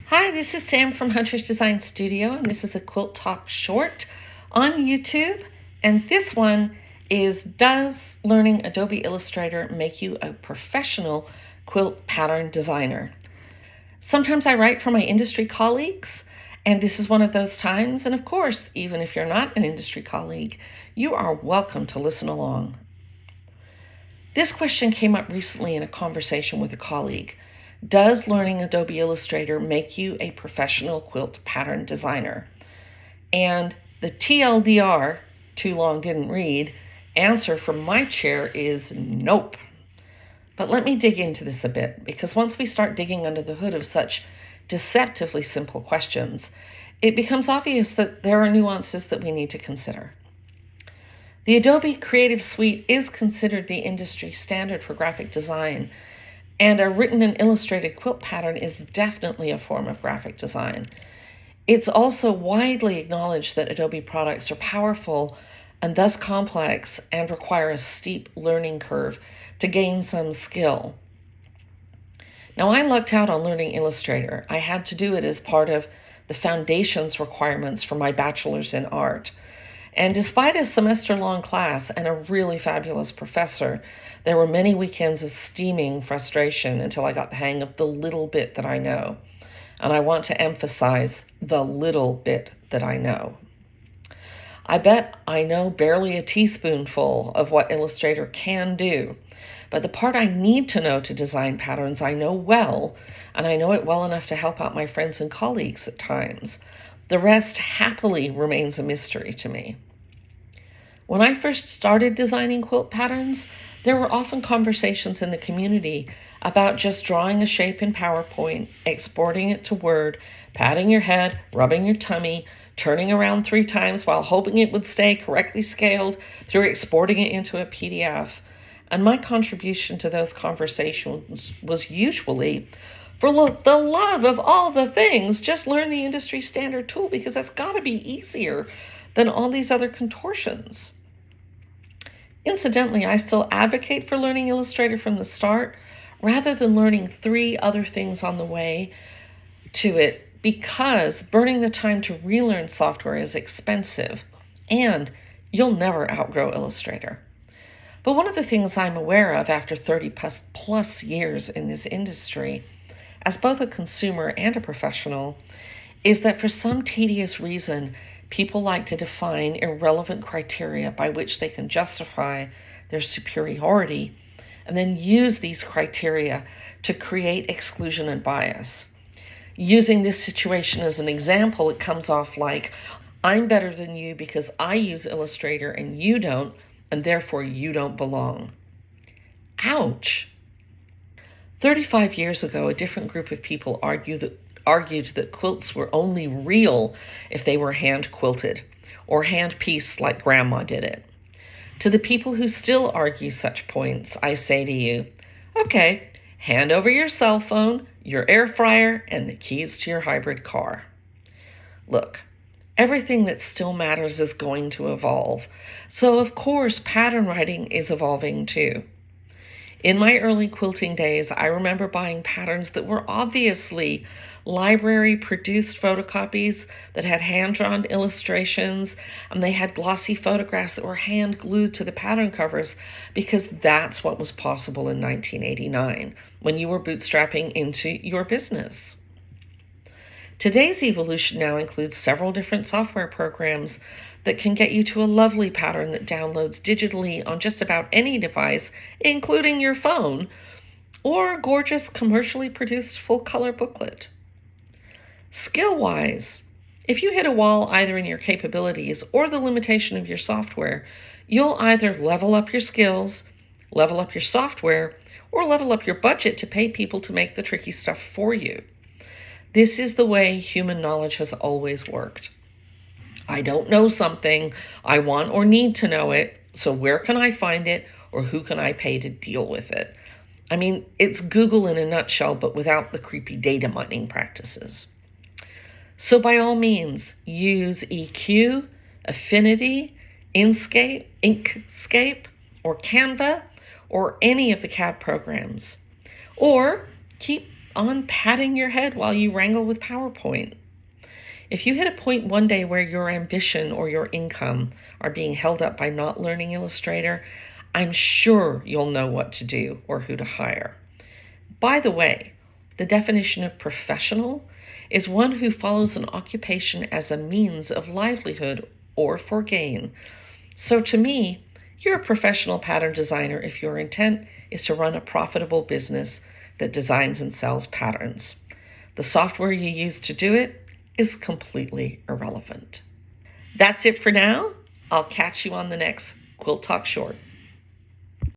Hi, this is Sam from Hunter's Design Studio, and this is a Quilt Talk short on YouTube. And this one is, does learning Adobe Illustrator make you a professional quilt pattern designer? Sometimes I write for my industry colleagues, and this is one of those times. And of course, even if you're not an industry colleague, you are welcome to listen along. This question came up recently in a conversation with a colleague. Does learning Adobe Illustrator make you a professional quilt pattern designer? And the TLDR, too long didn't read, answer from my chair is nope. But let me dig into this a bit, because once we start digging under the hood of such deceptively simple questions, it becomes obvious that there are nuances that we need to consider. The Adobe Creative Suite is considered the industry standard for graphic design, and a written and illustrated quilt pattern is definitely a form of graphic design. It's also widely acknowledged that Adobe products are powerful and thus complex and require a steep learning curve to gain some skill. Now, I lucked out on learning Illustrator. I had to do it as part of the foundations requirements for my bachelor's in art. And despite a semester-long class and a really fabulous professor, there were many weekends of steaming frustration until I got the hang of the little bit that I know. And I want to emphasize the little bit that I know. I bet I know barely a teaspoonful of what Illustrator can do, but the part I need to know to design patterns I know well, and I know it well enough to help out my friends and colleagues at times. The rest happily remains a mystery to me. When I first started designing quilt patterns, there were often conversations in the community about just drawing a shape in PowerPoint, exporting it to Word, patting your head, rubbing your tummy, turning around 3 times while hoping it would stay correctly scaled through exporting it into a PDF. And my contribution to those conversations was usually, for the love of all the things, just learn the industry standard tool, because that's got to be easier than all these other contortions. Incidentally, I still advocate for learning Illustrator from the start rather than learning 3 other things on the way to it, because burning the time to relearn software is expensive and you'll never outgrow Illustrator. But one of the things I'm aware of after 30 plus years in this industry, as both a consumer and a professional, is that for some tedious reason, people like to define irrelevant criteria by which they can justify their superiority, and then use these criteria to create exclusion and bias. Using this situation as an example, it comes off like, I'm better than you because I use Illustrator and you don't, and therefore you don't belong. Ouch! 35 years ago, a different group of people argued that quilts were only real if they were hand quilted or hand pieced like grandma did it. To the people who still argue such points, I say to you, okay, hand over your cell phone, your air fryer, and the keys to your hybrid car. Look, everything that still matters is going to evolve. So of course, pattern writing is evolving too. In my early quilting days, I remember buying patterns that were obviously library-produced photocopies that had hand-drawn illustrations, and they had glossy photographs that were hand-glued to the pattern covers, because that's what was possible in 1989 when you were bootstrapping into your business. Today's evolution now includes several different software programs that can get you to a lovely pattern that downloads digitally on just about any device, including your phone, or a gorgeous commercially produced full-color booklet. Skill-wise, if you hit a wall either in your capabilities or the limitation of your software, you'll either level up your skills, level up your software, or level up your budget to pay people to make the tricky stuff for you. This is the way human knowledge has always worked. I don't know something, I want or need to know it, so where can I find it, or who can I pay to deal with it? I mean, it's Google in a nutshell, but without the creepy data mining practices. So by all means, use EQ, Affinity, Inkscape, or Canva, or any of the CAD programs. Or keep on patting your head while you wrangle with PowerPoint. If you hit a point one day where your ambition or your income are being held up by not learning Illustrator, I'm sure you'll know what to do or who to hire. By the way, the definition of professional is one who follows an occupation as a means of livelihood or for gain. So to me, you're a professional pattern designer if your intent is to run a profitable business that designs and sells patterns. The software you use to do it is completely irrelevant. That's it for now. I'll catch you on the next Quilt Talk Short.